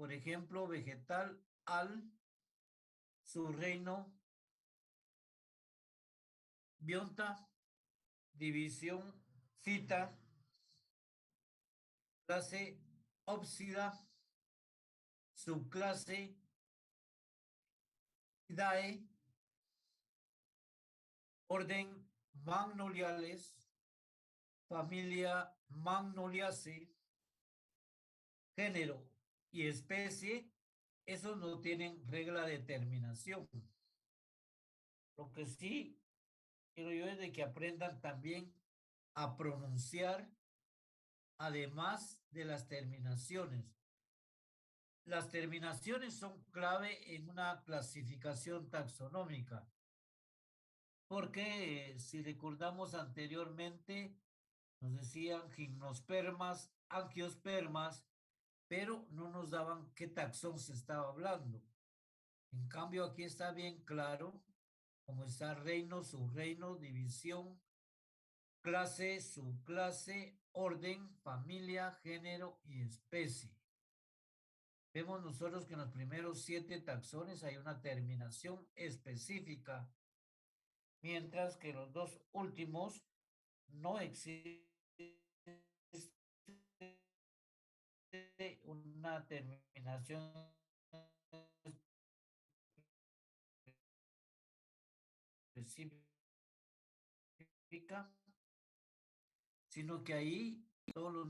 por ejemplo, vegetal, al, su reino, bionta, división, fita, clase, ópsida, subclase, dae, orden, magnoliales, familia, magnoliaceae, género y especie, esos no tienen regla de terminación. Lo que sí quiero yo es de que aprendan también a pronunciar, además de las terminaciones. Las terminaciones son clave en una clasificación taxonómica, porque si recordamos anteriormente, nos decían gimnospermas, angiospermas, pero no nos daban qué taxón se estaba hablando. En cambio, aquí está bien claro cómo está reino, subreino, división, clase, subclase, orden, familia, género y especie. Vemos nosotros que en los primeros 7 taxones hay una terminación específica, mientras que los 2 últimos no existe una terminación específica, sino que ahí todos los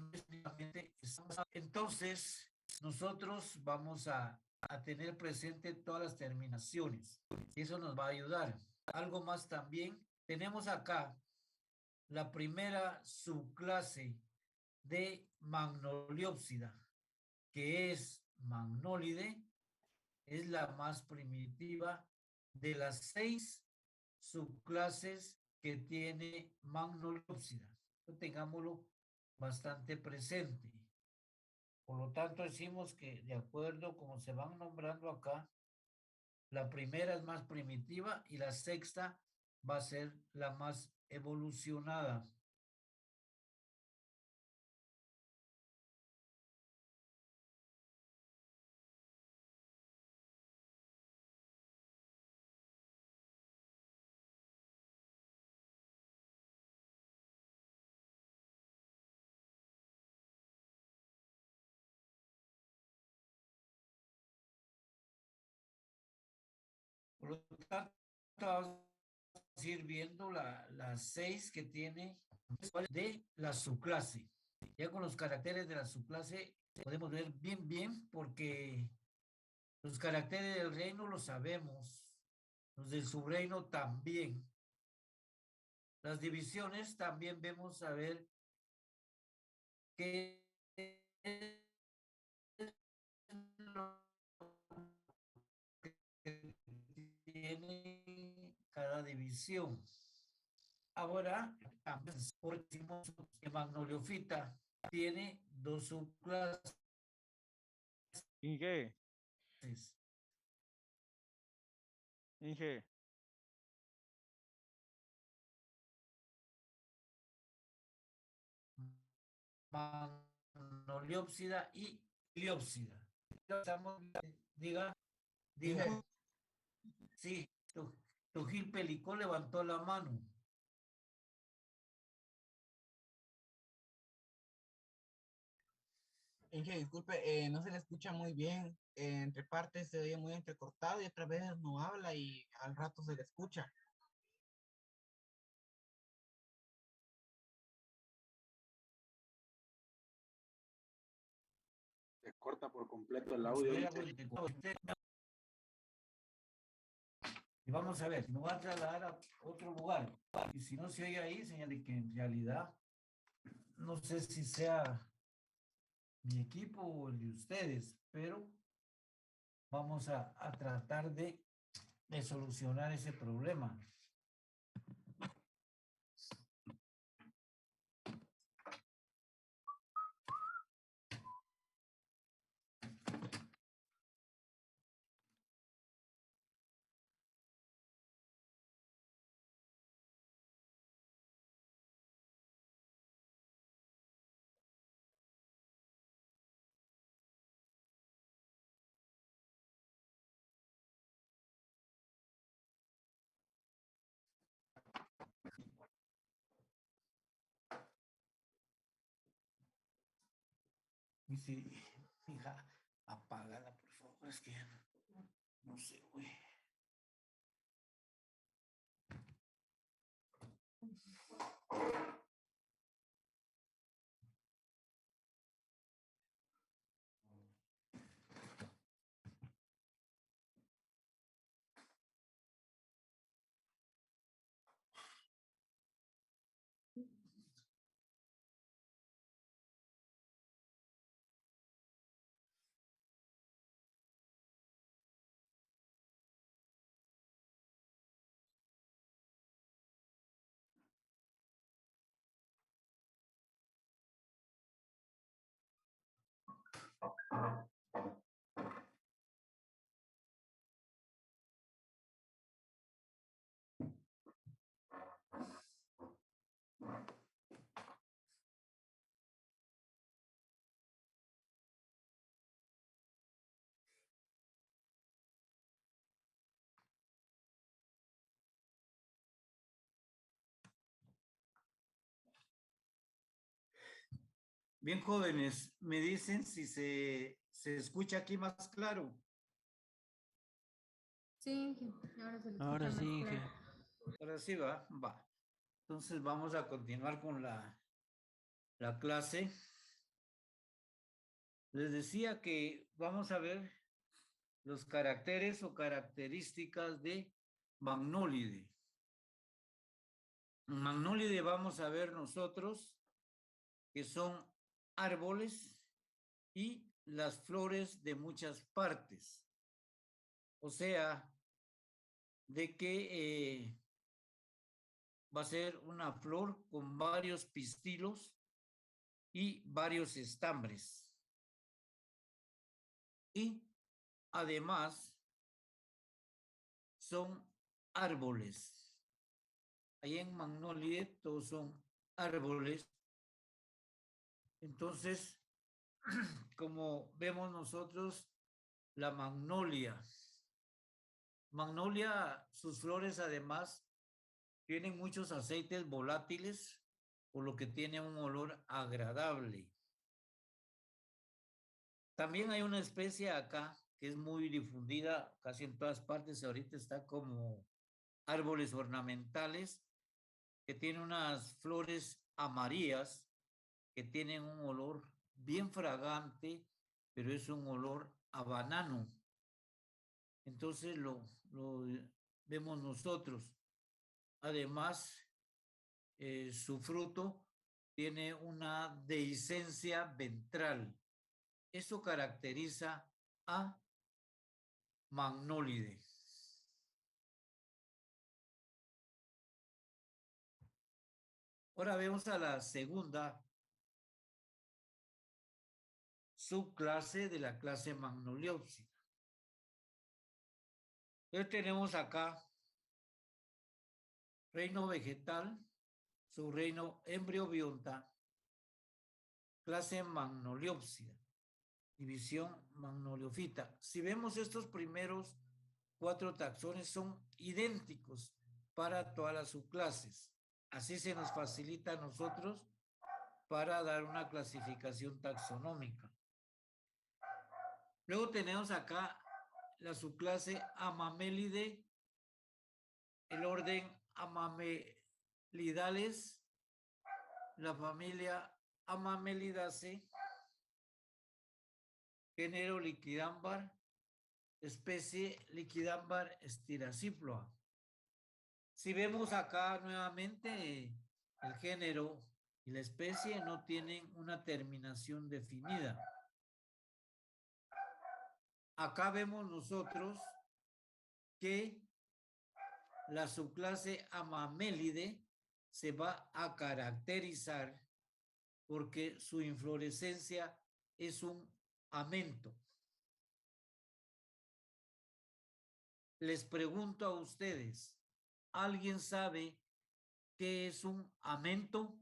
entonces nosotros vamos a tener presente todas las terminaciones y eso nos va a ayudar. Algo más también, tenemos acá la primera subclase de Magnoliopsida, que es Magnolide, es la más primitiva de las 6 subclases que tiene Magnoliopsida. Tengámoslo bastante presente. Por lo tanto, decimos que de acuerdo como se van nombrando acá, la primera es más primitiva y la sexta va a ser la más evolucionada. Por lo tanto, vamos a ir viendo las 6 que tiene de la subclase. Ya con los caracteres de la subclase podemos ver bien porque los caracteres del reino los sabemos, los del subreino también. Las divisiones también vemos a ver qué es lo que tiene cada división. Ahora, por ejemplo, que Magnoliofita tiene 2 subclases. Inge, Inge, Magnoliopsida y Liopsida. Diga, diga, Inge, sí, Tugil Pelicó levantó la mano. Inge, disculpe, no se le escucha muy bien. Entre partes se oye muy entrecortado y otra vez no habla y al rato se le escucha. Se corta por completo el audio. Y vamos a ver, me voy a trasladar a otro lugar. Y si no se oye ahí, señale que en realidad no sé si sea mi equipo o el de ustedes, pero vamos a tratar de solucionar ese problema. Sí, hija, apágala, por favor, es que ya no sé, güey. Bien, jóvenes, me dicen si se escucha aquí más claro. Sí, Inge, ahora se le escucha Ahora más sí, Inge. claro. Ahora sí va. Entonces vamos a continuar con la clase. Les decía que vamos a ver los caracteres o características de Magnólide. En Magnólide vamos a ver nosotros que son árboles y las flores de muchas partes. O sea, de que va a ser una flor con varios pistilos y varios estambres. Y además son árboles. Ahí en Magnolide todos son árboles. Entonces, como vemos nosotros, la magnolia. Magnolia, sus flores además tienen muchos aceites volátiles, por lo que tiene un olor agradable. También hay una especie acá que es muy difundida casi en todas partes. Ahorita está como árboles ornamentales que tienen unas flores amarillas que tienen un olor bien fragante, pero es un olor a banano. Entonces lo vemos nosotros. Además, su fruto tiene una dehiscencia ventral. Eso caracteriza a Magnólide. Ahora vemos a la segunda subclase de la clase Magnoliopsida. Entonces tenemos acá reino vegetal, subreino embriobionta, clase Magnoliopsida, división Magnoliofita. Si vemos estos primeros 4 taxones son idénticos para todas las subclases. Así se nos facilita a nosotros para dar una clasificación taxonómica. Luego tenemos acá la subclase Amamélide, el orden Amamelidales, la familia Amamelidaceae, género Liquidambar, especie Liquidambar styraciploa. Si vemos acá nuevamente, el género y la especie no tienen una terminación definida. Acá vemos nosotros que la subclase Amamélide se va a caracterizar porque su inflorescencia es un amento. Les pregunto a ustedes, ¿alguien sabe qué es un amento?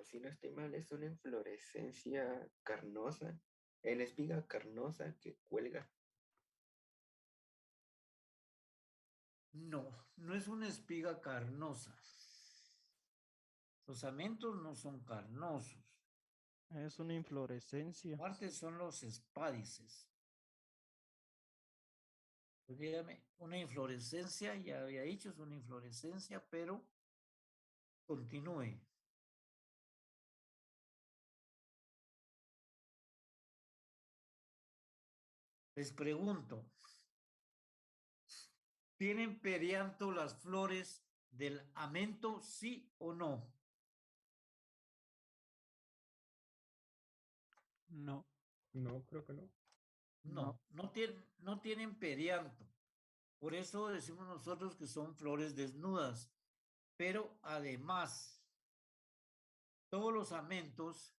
Si no estoy mal, es una inflorescencia carnosa, en espiga carnosa que cuelga. No, no es una espiga carnosa. Los amentos no son carnosos. Es una inflorescencia. Aparte son los espádices. Pues dígame, una inflorescencia, ya había dicho, es una inflorescencia, pero continúe. Les pregunto, ¿tienen perianto las flores del amento, sí o no? No, No, creo que no. no. No tienen perianto. Por eso decimos nosotros que son flores desnudas. Pero además, todos los amentos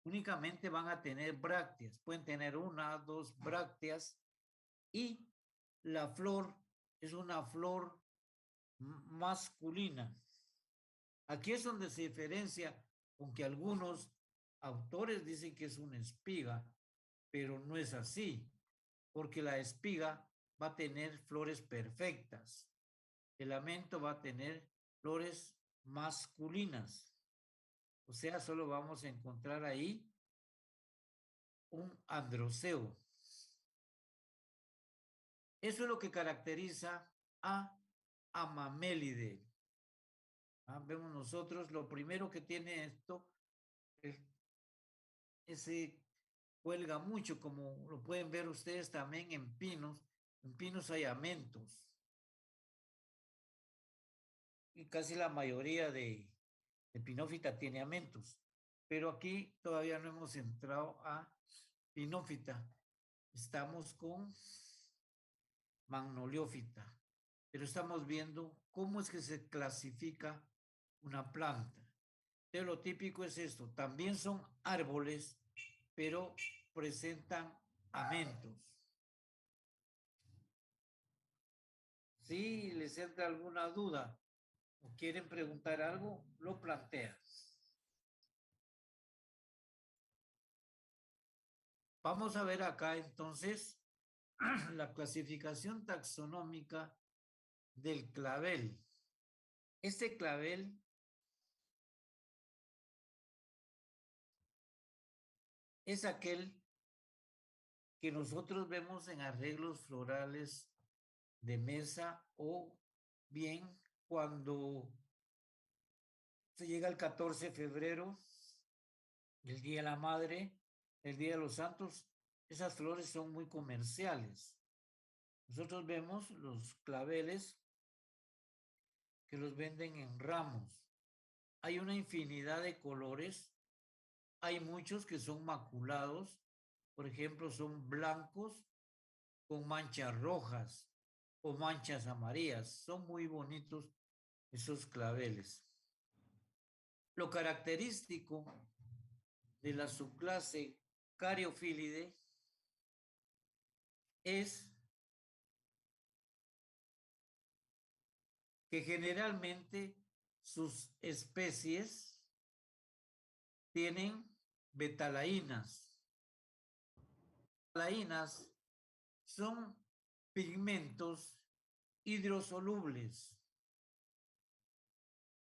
únicamente van a tener brácteas. Pueden tener una, dos brácteas. Y la flor es una flor masculina. Aquí es donde se diferencia, aunque algunos autores dicen que es una espiga, pero no es así, porque la espiga va a tener flores perfectas. El amento va a tener flores masculinas. O sea, solo vamos a encontrar ahí un androceo. Eso es lo que caracteriza a Amamélide. Vemos nosotros, lo primero que tiene esto es ese cuelga mucho, como lo pueden ver ustedes también en pinos. En pinos hay amentos. Y casi la mayoría de pinófita tiene amentos. Pero aquí todavía no hemos entrado a pinófita. Estamos con magnoliófita. Pero estamos viendo cómo es que se clasifica una planta. Entonces, lo típico es esto. También son árboles, pero presentan amentos. Si les entra alguna duda o quieren preguntar algo, lo plantean. Vamos a ver acá entonces la clasificación taxonómica del clavel. Este clavel es aquel que nosotros vemos en arreglos florales de mesa o bien cuando se llega el 14 de febrero, el Día de la Madre, el Día de los Santos, esas flores son muy comerciales. Nosotros vemos los claveles que los venden en ramos. Hay una infinidad de colores. Hay muchos que son maculados. Por ejemplo, son blancos con manchas rojas o manchas amarillas. Son muy bonitos esos claveles. Lo característico de la subclase Caryophyllide es que generalmente sus especies tienen betalainas. Betalainas son pigmentos hidrosolubles,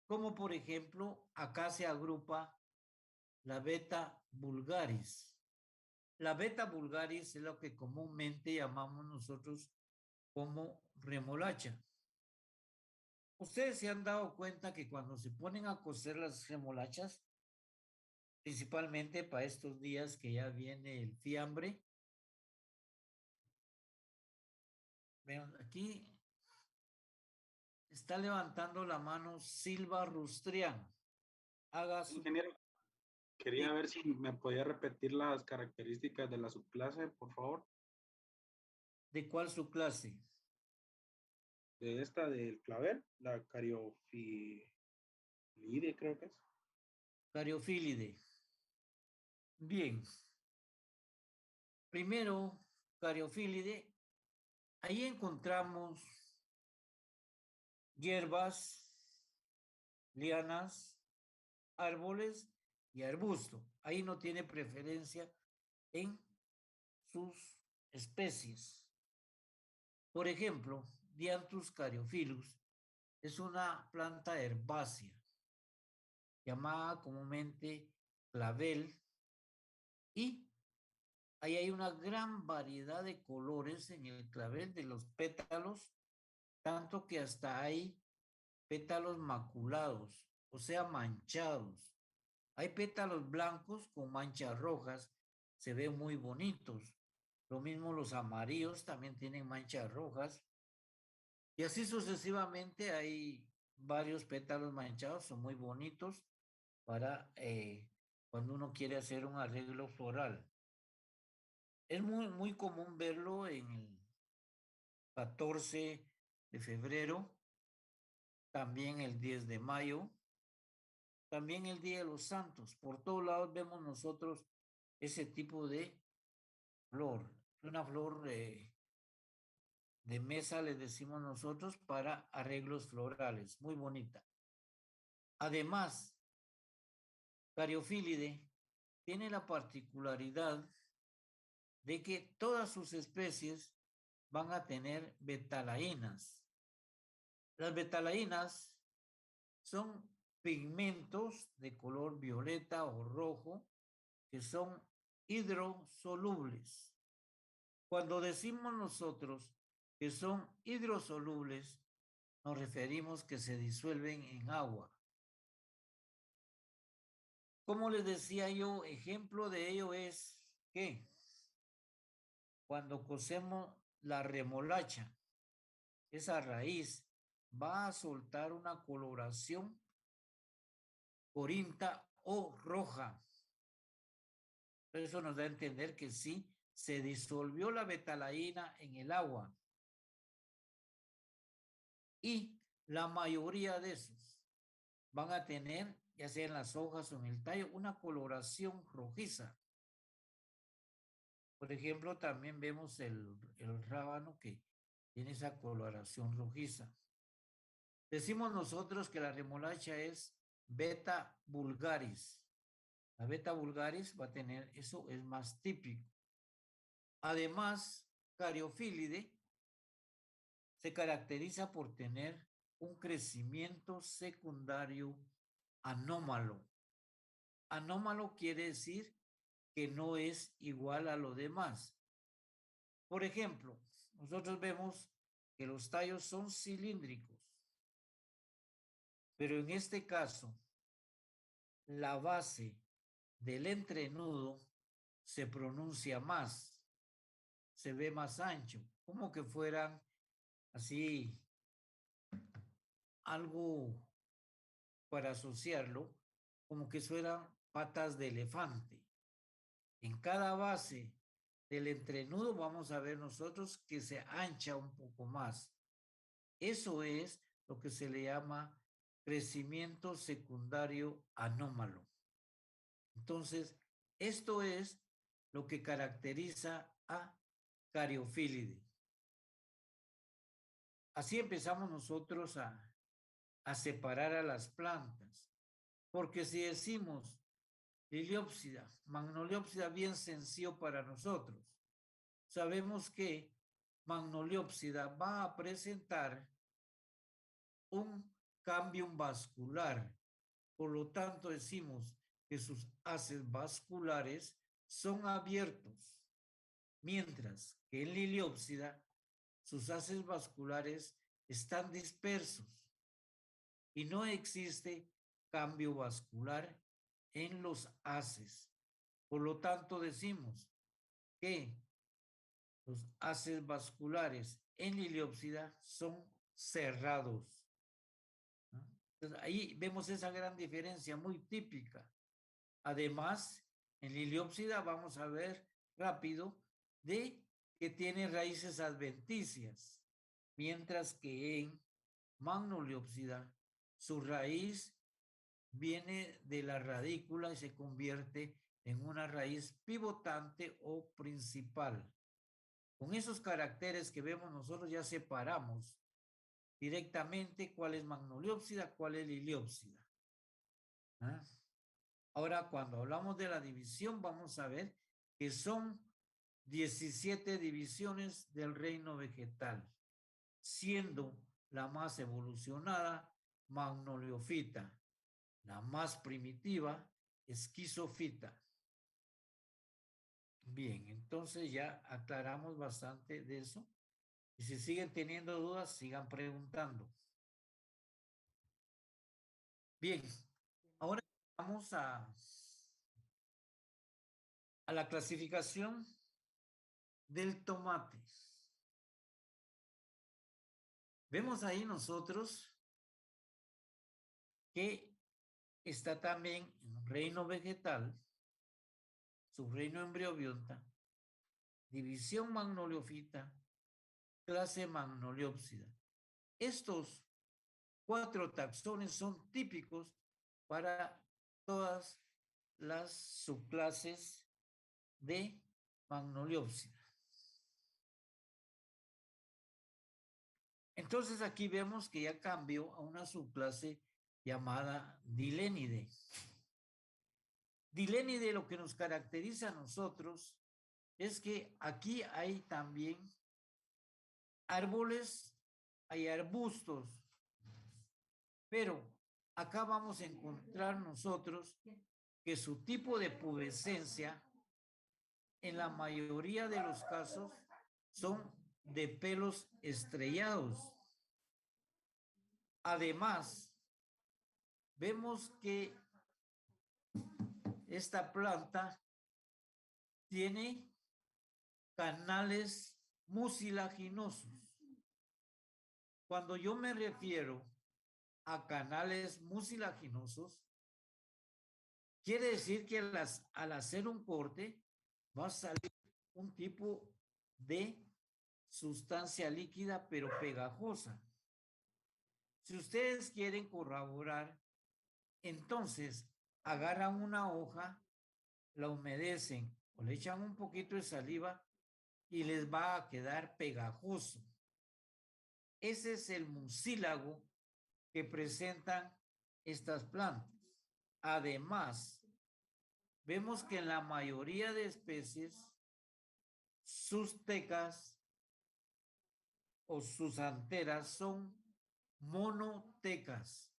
como por ejemplo, acá se agrupa la beta vulgaris. La beta vulgaris es lo que comúnmente llamamos nosotros como remolacha. Ustedes se han dado cuenta que cuando se ponen a cocer las remolachas, principalmente para estos días que ya viene el fiambre, vean, aquí está levantando la mano Silva Rustrián. Haga su... Ingeniero, quería ver si me podía repetir las características de la subclase, por favor. ¿De cuál subclase? De esta del clavel, la Caryophyllide, creo que es. Caryophyllide. Bien. Primero, Caryophyllide. Ahí encontramos hierbas, lianas, árboles y arbusto. Ahí no tiene preferencia en sus especies. Por ejemplo, Dianthus caryophyllus es una planta herbácea llamada comúnmente clavel y ahí hay una gran variedad de colores en el clavel de los pétalos, tanto que hasta hay pétalos maculados, o sea, manchados. Hay pétalos blancos con manchas rojas, se ven muy bonitos. Lo mismo los amarillos también tienen manchas rojas. Y así sucesivamente hay varios pétalos manchados, son muy bonitos para cuando uno quiere hacer un arreglo floral. Es muy común verlo en el 14 de febrero, también el 10 de mayo, también el Día de los Santos. Por todos lados vemos nosotros ese tipo de flor. Una flor de mesa, le decimos nosotros, para arreglos florales. Muy bonita. Además, Caryophyllide tiene la particularidad de que todas sus especies van a tener betalainas. Las betalainas son pigmentos de color violeta o rojo que son hidrosolubles. Cuando decimos nosotros que son hidrosolubles, nos referimos que se disuelven en agua. Como les decía yo, ejemplo de ello es que cuando cocemos la remolacha, esa raíz va a soltar una coloración corinta o roja. Eso nos da a entender que sí, se disolvió la betalaína en el agua. Y la mayoría de esos van a tener, ya sea en las hojas o en el tallo, una coloración rojiza. Por ejemplo, también vemos el rábano que tiene esa coloración rojiza. Decimos nosotros que la remolacha es beta vulgaris. La beta vulgaris va a tener, eso es más típico. Además, Caryophyllide se caracteriza por tener un crecimiento secundario anómalo. Anómalo quiere decir que no es igual a lo demás. Por ejemplo, nosotros vemos que los tallos son cilíndricos, pero en este caso, la base del entrenudo se pronuncia más, se ve más ancho, como que fueran así algo para asociarlo, como que fueran patas de elefante. En cada base del entrenudo vamos a ver nosotros que se ancha un poco más. Eso es lo que se le llama crecimiento secundario anómalo. Entonces, esto es lo que caracteriza a Caryophyllide. Así empezamos nosotros a separar a las plantas, porque si decimos Liliópsida, Magnoliópsida, bien sencillo para nosotros. Sabemos que Magnoliópsida va a presentar un cambio vascular. Por lo tanto, decimos que sus haces vasculares son abiertos, mientras que en Liliópsida sus haces vasculares están dispersos y no existe cambio vascular en los haces. Por lo tanto, decimos que los haces vasculares en Liliópsida son cerrados. Entonces, ahí vemos esa gran diferencia muy típica. Además, en Liliópsida vamos a ver rápido de que tiene raíces adventicias, mientras que en Magnoliópsida su raíz viene de la radícula y se convierte en una raíz pivotante o principal. Con esos caracteres que vemos nosotros ya separamos directamente cuál es Magnoliópsida, cuál es Liliópsida. ¿Ah? Ahora, cuando hablamos de la división, vamos a ver que son 17 divisiones del reino vegetal. siendo la más evolucionada Magnoliofita, la más primitiva Esquizofita. Bien, entonces ya aclaramos bastante de eso. Y si siguen teniendo dudas, sigan preguntando. Bien, ahora vamos a la clasificación del tomate. Vemos ahí nosotros que está también en un reino vegetal, subreino embriobionta, división Magnoliofita, clase Magnoliopsida. Estos 4 taxones son típicos para todas las subclases de Magnoliopsida. Entonces aquí vemos que ya cambió a una subclase llamada Dilenidae. Dilenidae, lo que nos caracteriza a nosotros es que aquí hay también árboles, hay arbustos, pero acá vamos a encontrar nosotros que su tipo de pubescencia en la mayoría de los casos son de pelos estrellados. Además, vemos que esta planta tiene canales mucilaginosos. Cuando yo me refiero a canales mucilaginosos, quiere decir que al hacer un corte va a salir un tipo de sustancia líquida pero pegajosa. Si ustedes quieren corroborar, entonces agarran una hoja, la humedecen o le echan un poquito de saliva y les va a quedar pegajoso. Ese es el mucílago que presentan estas plantas. Además, vemos que en la mayoría de especies, sus tecas o sus anteras son monotecas.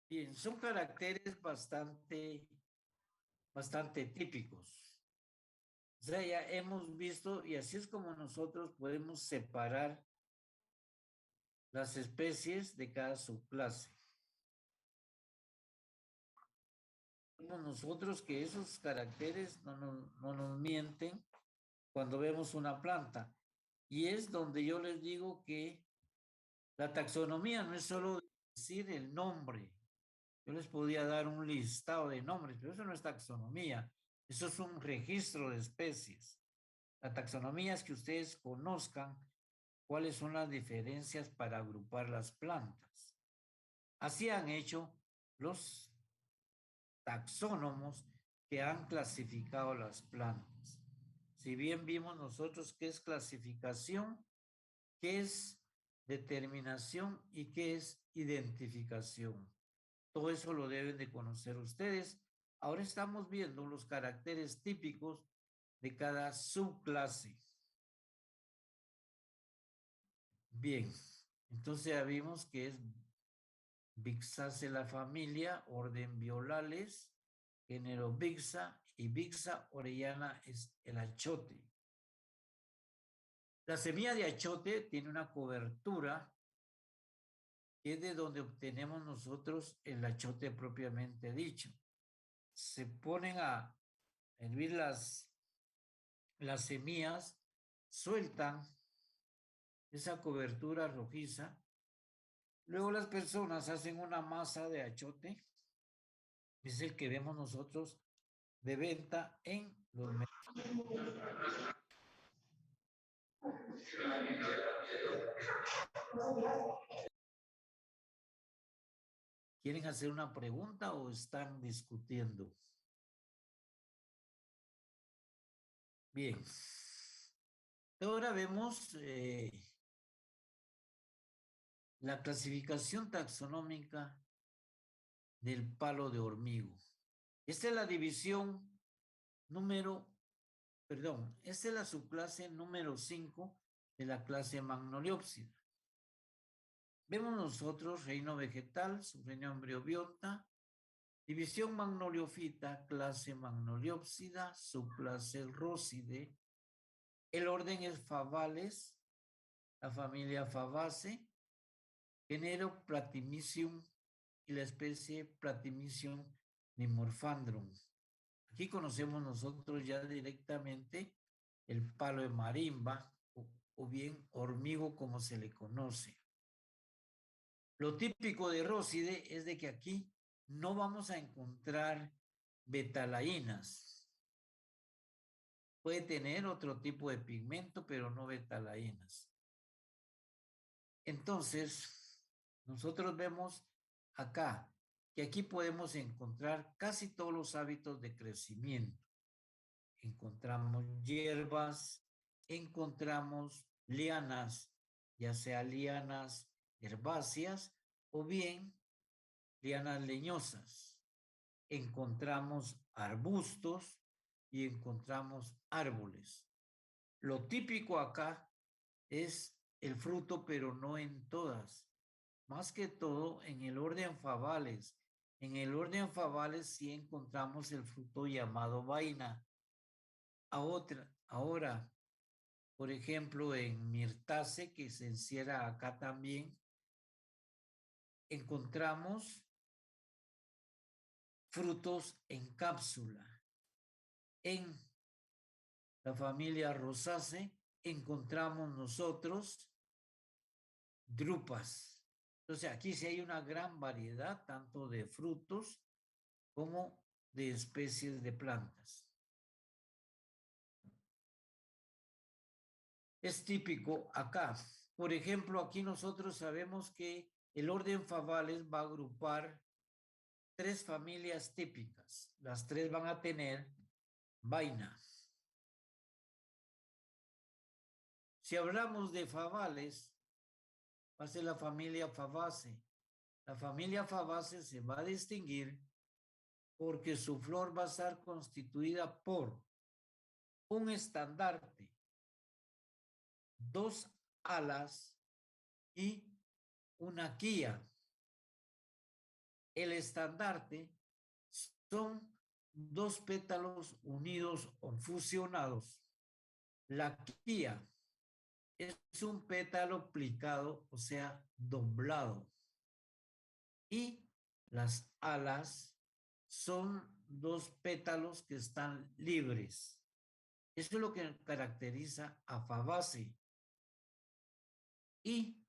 Bien, son caracteres bastante típicos. O sea, ya hemos visto, y así es como nosotros podemos separar las especies de cada subclase. Vemos nosotros que esos caracteres no nos mienten cuando vemos una planta. Y es donde yo les digo que la taxonomía no es solo decir el nombre. Yo les podía dar un listado de nombres, pero eso no es taxonomía. Eso es un registro de especies. La taxonomía es que ustedes conozcan cuáles son las diferencias para agrupar las plantas. Así han hecho los taxónomos que han clasificado las plantas. Si bien vimos nosotros qué es clasificación, qué es determinación y qué es identificación. Todo eso lo deben de conocer ustedes. Ahora estamos viendo los caracteres típicos de cada subclase. Bien, entonces ya vimos que es Vixaceae la familia, orden Violales, género Vixa, y Vixa orellana es el achote. La semilla de achote tiene una cobertura que es de donde obtenemos nosotros el achote propiamente dicho. Se ponen a hervir las semillas, sueltan esa cobertura rojiza. Luego las personas hacen una masa de achote, es el que vemos nosotros de venta en los mercados. ¿Quieren hacer una pregunta o están discutiendo? Bien. Ahora vemos la clasificación taxonómica del palo de hormigo. Esta es la división esta es la subclase número 5 de la clase Magnoliopsida. Vemos nosotros reino vegetal, subreino embriobiota, división Magnoliofita, clase Magnoliopsida, subclase Roside. El orden es Favales, la familia Fabaceae, género Platymium y la especie Platymium nimorphandrum. Aquí conocemos nosotros ya directamente el palo de marimba o bien hormigo como se le conoce. Lo típico de Roside es de que aquí no vamos a encontrar betalainas. Puede tener otro tipo de pigmento, pero no betalainas. Entonces, nosotros vemos acá que aquí podemos encontrar casi todos los hábitos de crecimiento. Encontramos hierbas, encontramos lianas, ya sea lianas herbáceas o bien lianas leñosas. Encontramos arbustos y encontramos árboles. Lo típico acá es el fruto, pero no en todas. Más que todo en el orden Favales. En el orden Favales sí encontramos el fruto llamado vaina. Ahora, por ejemplo, en Myrtaceae, que se encierra acá también, encontramos frutos en cápsula. En la familia Rosaceae encontramos nosotros drupas. Entonces aquí sí hay una gran variedad tanto de frutos como de especies de plantas. Es típico acá. Por ejemplo, aquí nosotros sabemos que el orden Favales va a agrupar 3 familias típicas. Las 3 van a tener vaina. Si hablamos de Favales, va a ser la familia Fabaceae. La familia Fabaceae se va a distinguir porque su flor va a estar constituida por un estandarte, 2 alas y una quilla. El estandarte son 2 pétalos unidos o fusionados. La quilla es un pétalo plicado, o sea, doblado. Y las alas son 2 pétalos que están libres. Eso es lo que caracteriza a Fabaceae. Y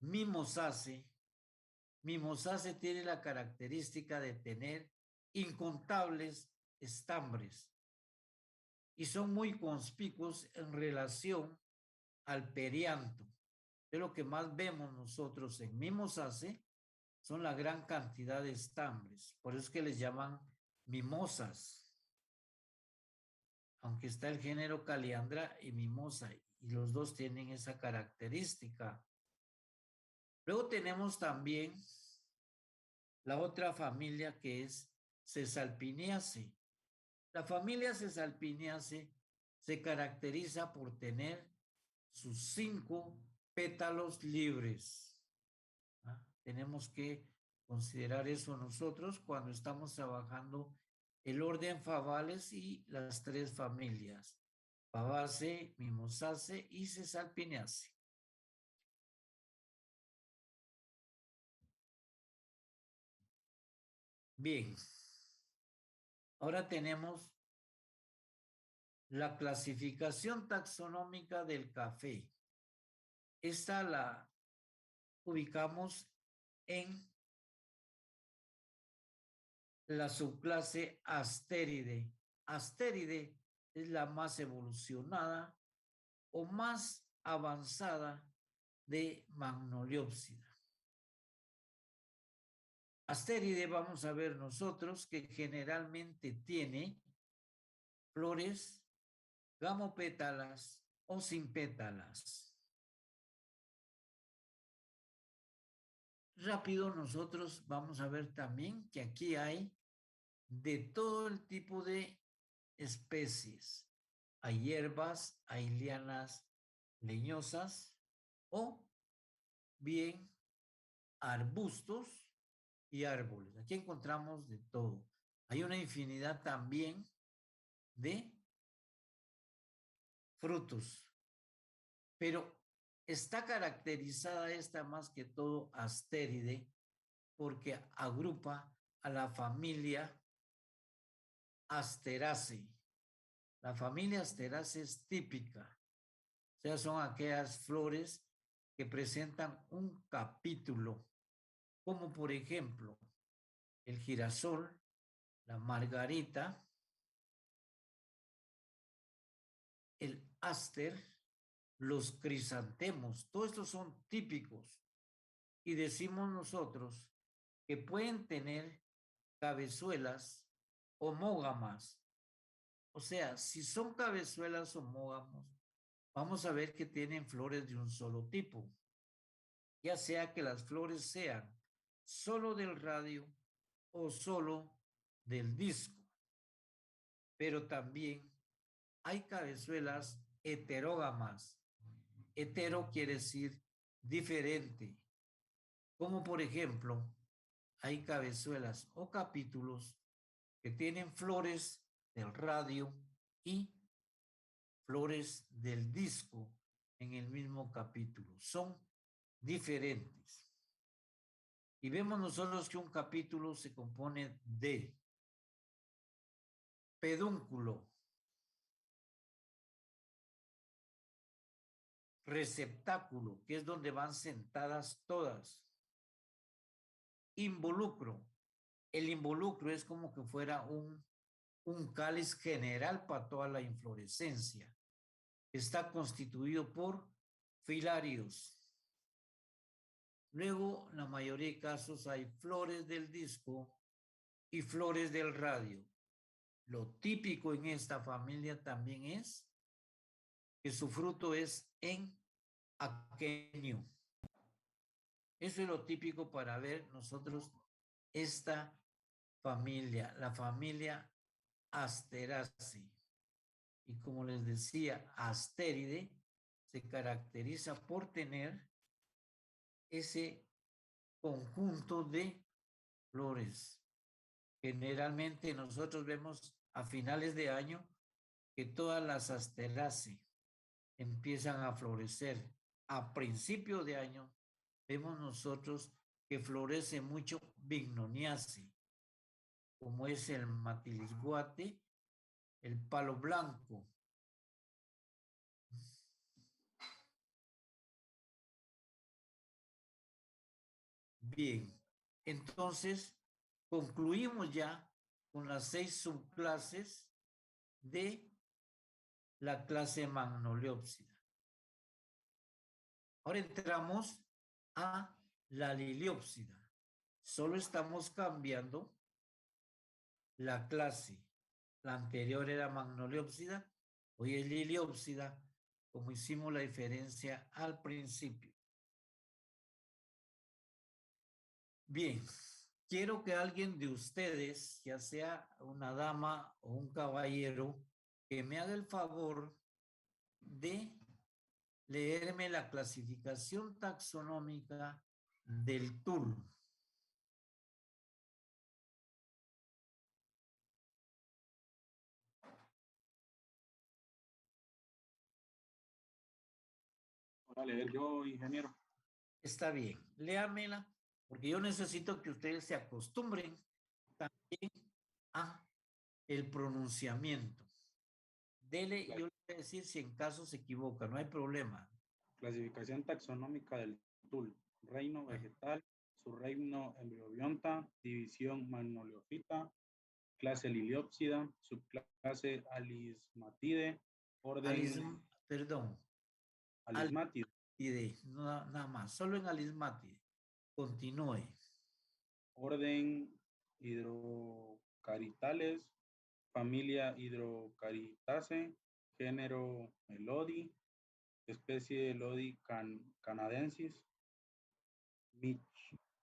Mimosaceae tiene la característica de tener incontables estambres y son muy conspicuos en relación al perianto. De lo que más vemos nosotros en Mimosaceae son la gran cantidad de estambres. Por eso es que les llaman mimosas. Aunque está el género Caliandra y mimosa, y los dos tienen esa característica. Luego tenemos también la otra familia que es Caesalpiniaceae. La familia Caesalpiniaceae se caracteriza por tener sus 5 pétalos libres. ¿Ah? Tenemos que considerar eso nosotros cuando estamos trabajando el orden Favales y las 3 familias, Fabaceae, Mimosaceae y Caesalpiniaceae. Bien, ahora tenemos la clasificación taxonómica del café. Esta la ubicamos en la subclase Asteridae. Asteridae es la más evolucionada o más avanzada de Magnoliopsida. Asteridae vamos a ver nosotros que generalmente tiene flores gamopétalas o sin pétalas. Rápido nosotros vamos a ver también que aquí hay de todo el tipo de especies. Hay hierbas, hay lianas leñosas o bien arbustos y árboles. Aquí encontramos de todo. Hay una infinidad también de frutos, pero está caracterizada esta más que todo Asteridae porque agrupa a la familia Asteraceae. La familia Asteraceae es típica, o sea, son aquellas flores que presentan un capítulo, como por ejemplo el girasol, la margarita, el áster, los crisantemos, todos estos son típicos y decimos nosotros que pueden tener cabezuelas homógamas. O sea, si son cabezuelas homógamos, vamos a ver que tienen flores de un solo tipo, ya sea que las flores sean solo del radio o solo del disco. Pero también hay cabezuelas heterógamas. Hetero quiere decir diferente. Como por ejemplo, hay cabezuelas o capítulos que tienen flores del radio y flores del disco en el mismo capítulo. Son diferentes. Y vemos nosotros que un capítulo se compone de pedúnculo, receptáculo, que es donde van sentadas todas, involucro. El involucro es como que fuera un cáliz general para toda la inflorescencia. Está constituido por filarios. Luego, en la mayoría de casos hay flores del disco y flores del radio. Lo típico en esta familia también es que su fruto es en aquenio. Eso es lo típico para ver nosotros esta familia, la familia Asteraceae. Y como les decía, Asteridae se caracteriza por tener ese conjunto de flores. Generalmente nosotros vemos a finales de año que todas las Asteraceae empiezan a florecer. A principio de año vemos nosotros que florece mucho Bignoniaceae, como es el matilisguate, el palo blanco. Bien, entonces concluimos ya con las 6 subclases de la clase Magnoliopsida. Ahora entramos a la Liliopsida. Solo estamos cambiando la clase. La anterior era Magnoliopsida, hoy es Liliopsida, como hicimos la diferencia al principio. Bien, quiero que alguien de ustedes, ya sea una dama o un caballero, que me haga el favor de leerme la clasificación taxonómica del tul. Voy a leer yo, ingeniero. Está bien, léamela, porque yo necesito que ustedes se acostumbren también a el pronunciamiento. Dele, yo le voy a decir si en caso se equivoca, no hay problema. Clasificación taxonómica del tul. Reino vegetal, subreino embriobionta, división magnoliofita, clase liliópsida, subclase alismatide, orden Perdón, alismatide, nada más, solo en alismatide. Continúe. orden hidrocaritales, familia hidrocaritaceae, género Melodi, especie Lodi canadensis,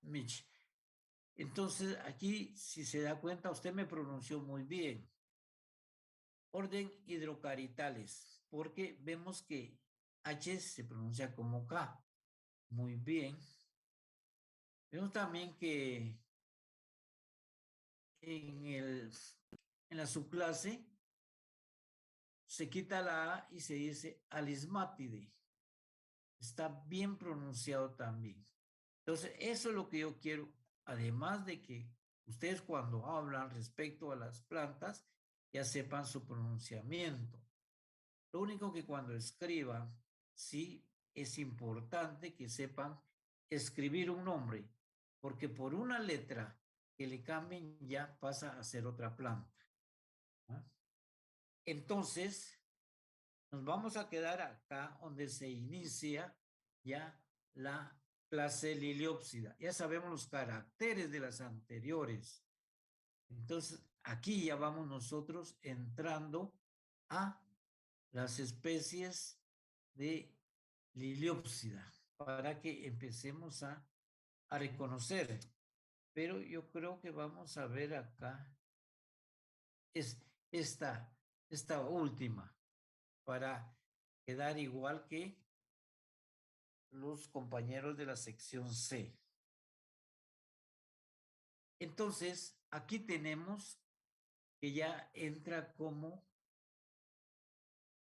Mitch. Entonces, aquí, si se da cuenta, usted me pronunció muy bien. Orden hidrocaritales, porque vemos que H se pronuncia como K. Muy bien. Vemos también que en la subclase se quita la A y se dice alismatide. Está bien pronunciado también. Entonces, eso es lo que yo quiero, además de que ustedes cuando hablan respecto a las plantas, ya sepan su pronunciamiento. Lo único que cuando escriban, sí es importante que sepan escribir un nombre, porque por una letra que le cambien ya pasa a ser otra planta. ¿Ah? Entonces, nos vamos a quedar acá donde se inicia ya la clase liliópsida. Ya sabemos los caracteres de las anteriores. Entonces, aquí ya vamos nosotros entrando a las especies de liliópsida para que empecemos a reconocer. Pero yo creo que vamos a ver acá es esta última para quedar igual que los compañeros de la sección C. Entonces, aquí tenemos que ya entra como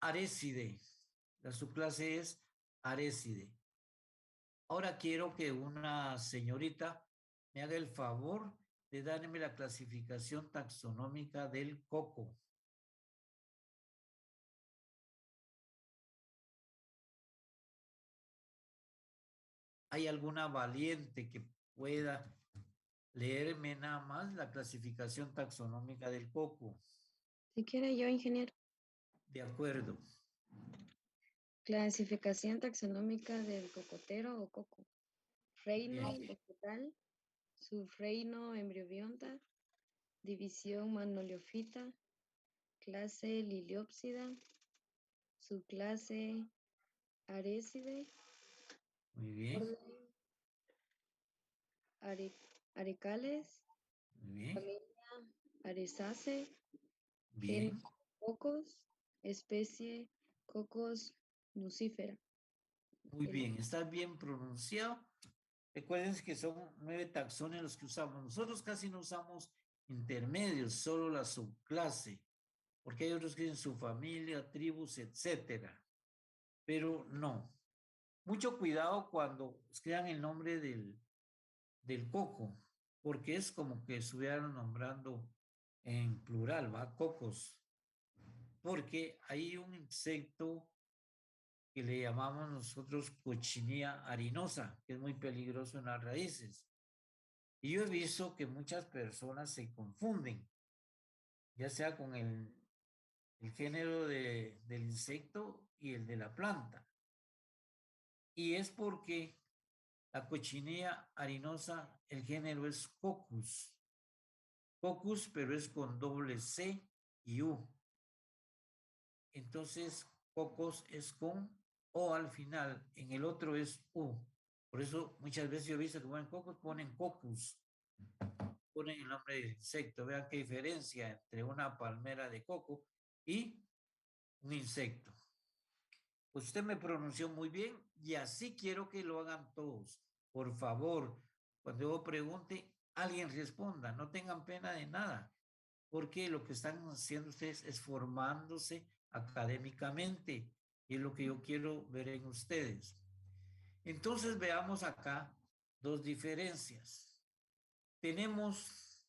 Arécide. La subclase es Arécide. Ahora quiero que una señorita me haga el favor de darme la clasificación taxonómica del coco. ¿Hay alguna valiente que pueda leerme nada más la clasificación taxonómica del coco? Si quiere yo, ingeniero. De acuerdo. Clasificación taxonómica del cocotero o coco. Reino Bien. vegetal, subreino embriobionta, división magnoliofita, clase liliópsida, subclase arécide, Muy bien. orden arecales, Muy bien. familia Aresaceae, Bien. género cocos, especie cocos nucífera. Muy bien. Está bien pronunciado. Recuerden que son 9 taxones los que usamos. Nosotros casi no usamos intermedios, solo la subclase, porque hay otros que dicen subfamilia, tribus, etcétera. Pero no. Mucho cuidado cuando escriban el nombre del coco, porque es como que estuvieran nombrando en plural, ¿va? Cocos. Porque hay un insecto que le llamamos nosotros cochinilla harinosa, que es muy peligroso en las raíces. Y yo he visto que muchas personas se confunden, ya sea con el género del insecto y el de la planta. Y es porque la cochinilla harinosa, el género es Coccus. Coccus, pero es con doble C y U. Entonces, Cocos es con O al final, en el otro es U. Por eso muchas veces yo he visto que ponen Cocos, ponen Coccus. ponen el nombre del insecto. Vean qué diferencia entre una palmera de coco y un insecto. Usted me pronunció muy bien y así quiero que lo hagan todos. Por favor, cuando yo pregunte, alguien responda. No tengan pena de nada, porque lo que están haciendo ustedes es formándose académicamente y es lo que yo quiero ver en ustedes. Entonces veamos acá dos diferencias. Tenemos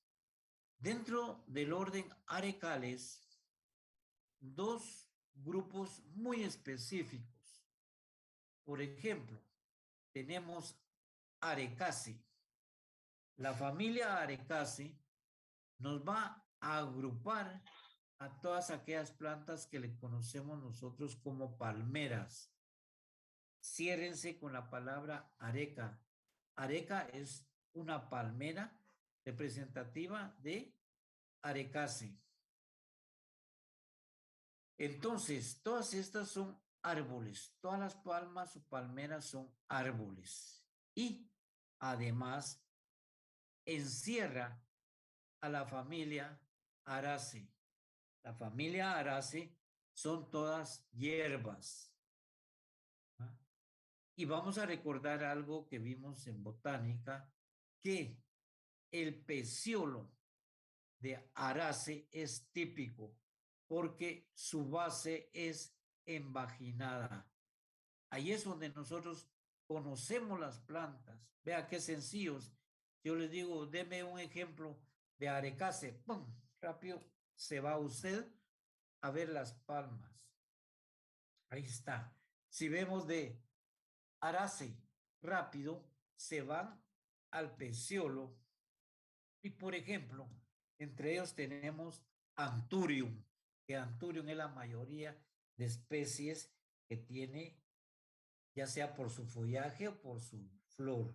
dentro del orden arecales dos grupos muy específicos. Por ejemplo, tenemos Arecaceae. La familia Arecaceae nos va a agrupar a todas aquellas plantas que le conocemos nosotros como palmeras. Ciérrense con la palabra areca. Areca es una palmera representativa de Arecaceae. Entonces, todas estas son árboles. Todas las palmas o palmeras son árboles. Y además encierra a la familia Araceae. La familia Araceae son todas hierbas. ¿Ah? Y vamos a recordar algo que vimos en botánica, que el peciolo de Araceae es típico porque su base es envaginada. Ahí es donde nosotros conocemos las plantas. Vea qué sencillos. Yo les digo, deme un ejemplo de Arecaceae. ¡Pum! Rápido se va usted a ver las palmas. Ahí está. Si vemos de Araceae, rápido se van al peciolo. Y por ejemplo, entre ellos tenemos Anthurium, que Anthurium es la mayoría de especies que tiene, ya sea por su follaje o por su flor.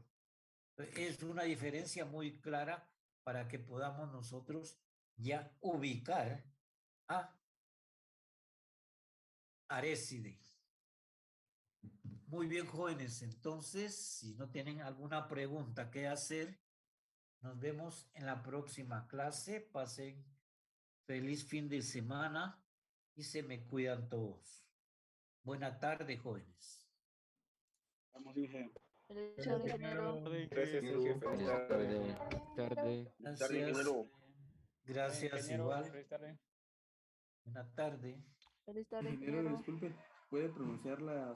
Es una diferencia muy clara para que podamos nosotros ya ubicar a Arécide. Muy bien, jóvenes. Entonces, si no tienen alguna pregunta que hacer, nos vemos en la próxima clase. Pasen feliz fin de semana y se me cuidan todos. Buena tarde, jóvenes. Vamos, Inge. Feliz tarde, ingeniero. Gracias, Inge. Feliz tarde. Tarde. Gracias. Gracias, igual. Feliz tarde. Buena tarde. Feliz tarde, Ingeniero, ingeniero. disculpe, ¿puede pronunciar la